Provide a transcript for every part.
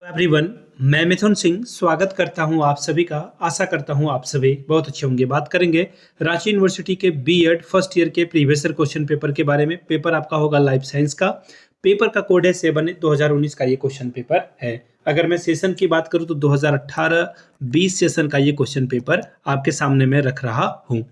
Everyone, मैं मिथुन सिंह स्वागत करता हूं आप सभी का। आशा करता हूं आप सभी बहुत अच्छे होंगे। बात करेंगे रांची यूनिवर्सिटी के बीएड फर्स्ट ईयर के प्रीवियस ईयर क्वेश्चन पेपर के बारे में। पेपर आपका होगा लाइफ साइंस का। पेपर का कोड है 7 2019 का ये क्वेश्चन पेपर है। अगर मैं सेशन की बात करूं तो 2018-20 सेशन का ये क्वेश्चन पेपर आपके सामने में रख रहा हूँ।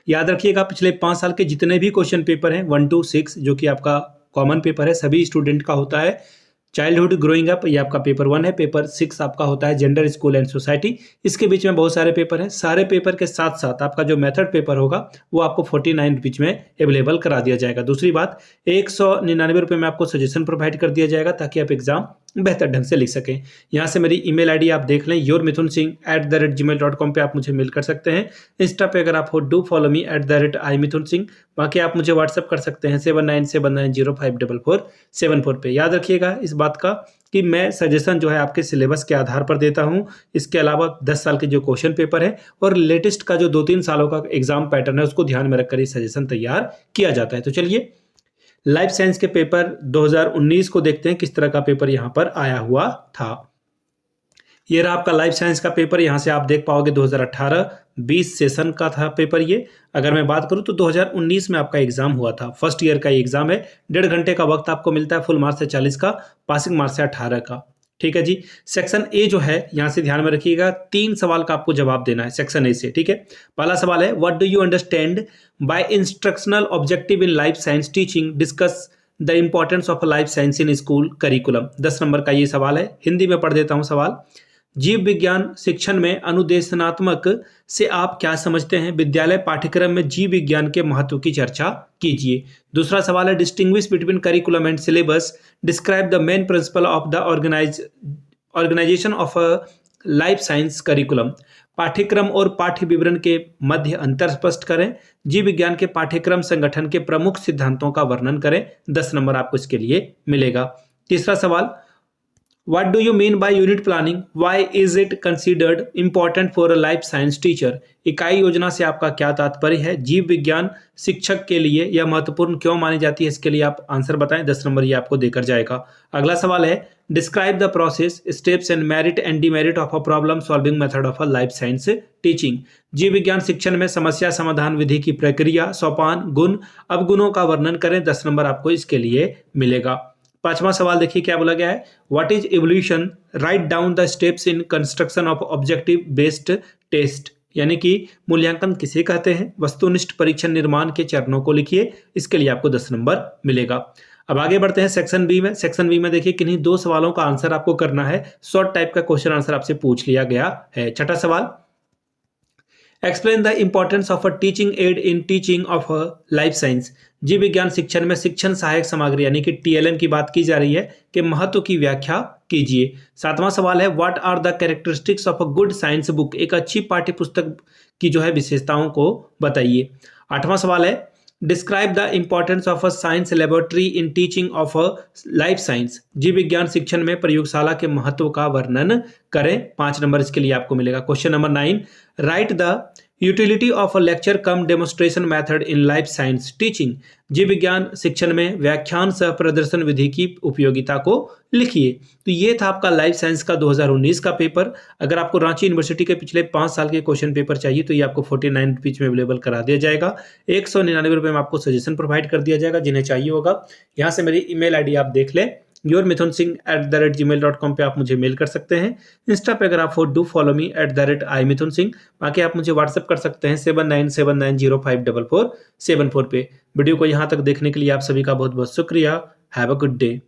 याद रखिएगा, पिछले 5 साल के जितने भी क्वेश्चन पेपर हैं 1 to 6 जो कि आपका कॉमन पेपर है, सभी स्टूडेंट का होता है। चाइल्डहुड ग्रोइंग अप ये आपका पेपर 1 है। पेपर 6 आपका होता है जेंडर, स्कूल एंड सोसाइटी। इसके बीच में बहुत सारे पेपर हैं। सारे पेपर के साथ साथ आपका जो मेथड पेपर होगा वो आपको 49 रुपीज में अवेलेबल करा दिया जाएगा। दूसरी बात, 199 रुपये में आपको सजेशन प्रोवाइड कर दिया जाएगा ताकि आप एग्जाम बेहतर ढंग से लिख सकें। यहाँ से मेरी ईमेल आईडी आप देख लें, yourmithunsingh@gmail.com पे आप मुझे मेल कर सकते हैं। इंस्टा पे अगर आप हो डू फॉलो मी @imithunsingh। बाकी आप मुझे व्हाट्सअप कर सकते हैं 7979054474 पे। याद रखिएगा इस बात का कि मैं सजेशन जो है आपके सिलेबस के आधार पर देता हूँ। इसके अलावा 10 साल के जो क्वेश्चन पेपर है और लेटेस्ट का जो 2-3 सालों का एग्जाम पैटर्न है उसको ध्यान में रखकर ये सजेशन तैयार किया जाता है। तो चलिए लाइफ साइंस के पेपर 2019 को देखते हैं किस तरह का पेपर यहाँ पर आया हुआ था। ये रहा आपका लाइफ साइंस का पेपर। यहाँ से आप देख पाओगे 2018-20 सेशन का था पेपर ये। अगर मैं बात करूँ तो 2019 में आपका एग्जाम हुआ था। फर्स्ट ईयर का एग्जाम है। 1.5 घंटे का वक्त आपको मिलता है। फुल मार्क्स है 40 का, पासिंग मार्क्स है 18 का। ठीक है जी। सेक्शन ए जो है यहाँ से ध्यान में रखिएगा, 3 सवाल का आपको जवाब देना है सेक्शन ए से। ठीक है। पहला सवाल है, what do you understand by instructional objective in life science teaching, discuss the importance of life science in school curriculum. 10 number का ये सवाल है। हिंदी में पढ़ देता हूँ सवाल। जीव विज्ञान शिक्षण में अनुदेशनात्मक से आप क्या समझते हैं? विद्यालय पाठ्यक्रम में जीव विज्ञान के महत्व की चर्चा कीजिए। दूसरा सवाल है, distinguish between curriculum and syllabus, describe the main principle of the organisation of a life science curriculum. पाठ्यक्रम और पाठ्य विवरण के मध्य अंतर स्पष्ट करें। जीव विज्ञान के पाठ्यक्रम संगठन के प्रमुख सिद्धांतों का वर्णन करें। 10 नंबर आपको इसके लिए मिलेगा। तीसरा सवाल, What do you mean by unit planning? Why is it considered important for a life science teacher? इकाई योजना से आपका क्या तात्पर्य है? जीव विज्ञान शिक्षक के लिए यह महत्वपूर्ण क्यों मानी जाती है? इसके लिए आप आंसर बताएं। 10 नंबर ये आपको देकर जाएगा। अगला सवाल है, describe the process, steps and merit and demerit of a problem solving method of a life science teaching. जीव विज्ञान शिक्षण में समस्या समाधान विधि की प्रक्रिया, सोपान, गुण, अवगुणों का वर्णन करें। 10 नंबर आपको इसके लिए मिलेगा। 5वां सवाल देखिए क्या बोला गया है, what is evolution, write down the steps in construction of objective based test. यानी कि मूल्यांकन किसे कहते हैं? वस्तुनिष्ठ परीक्षण निर्माण के चरणों को लिखिए। इसके लिए आपको 10 नंबर मिलेगा। अब आगे बढ़ते हैं सेक्शन बी में। सेक्शन बी में देखिए किन्हीं 2 सवालों का आंसर आपको करना है। शॉर्ट टाइप का क्वेश्चन आंसर आपसे पूछ लिया गया है। छठा सवाल, explain the importance of a teaching add in teaching of life science. जीव विज्ञान शिक्षण में शिक्षण सहायक सामग्री यानी कि टीएलएम की बात की जा रही है कि महत्व की व्याख्या कीजिए। 7वां सवाल है, what are the characteristics of a good science book. एक अच्छी पाठ्य पुस्तक की जो है विशेषताओं को बताइए। 8वां सवाल है, describe the importance of a science laboratory in teaching of a life science. जीव विज्ञान शिक्षण में प्रयोगशाला के महत्व का वर्णन करें। 5 नंबर इसके लिए आपको मिलेगा। Question number 9, right the utility of a lecture come demonstration method in life science teaching. जीव विज्ञान शिक्षण में व्याख्यान सह प्रदर्शन विधि की उपयोगिता को लिखिए। तो ये था आपका लाइफ साइंस का 2019 का पेपर। अगर आपको रांची यूनिवर्सिटी के पिछले 5 साल के क्वेश्चन पेपर चाहिए तो ये आपको 49 रुपीज में अवेलेबल करा दिया जाएगा। 199 रुपये में आपको सजेशन प्रोवाइड कर दिया जाएगा। जिन्हें चाहिए होगा यहाँ से मेरी ईमेल आईडी आप देख लें, yourmithunsingh@gmail.com पे आप मुझे मेल कर सकते हैं। इंस्टा पे अगर आप हो डू फॉलो मी @imithunsingh। बाकी आप मुझे व्हाट्सअप कर सकते हैं 7979054474 पे। वीडियो को यहाँ तक देखने के लिए आप सभी का बहुत बहुत शुक्रिया। Have a good day.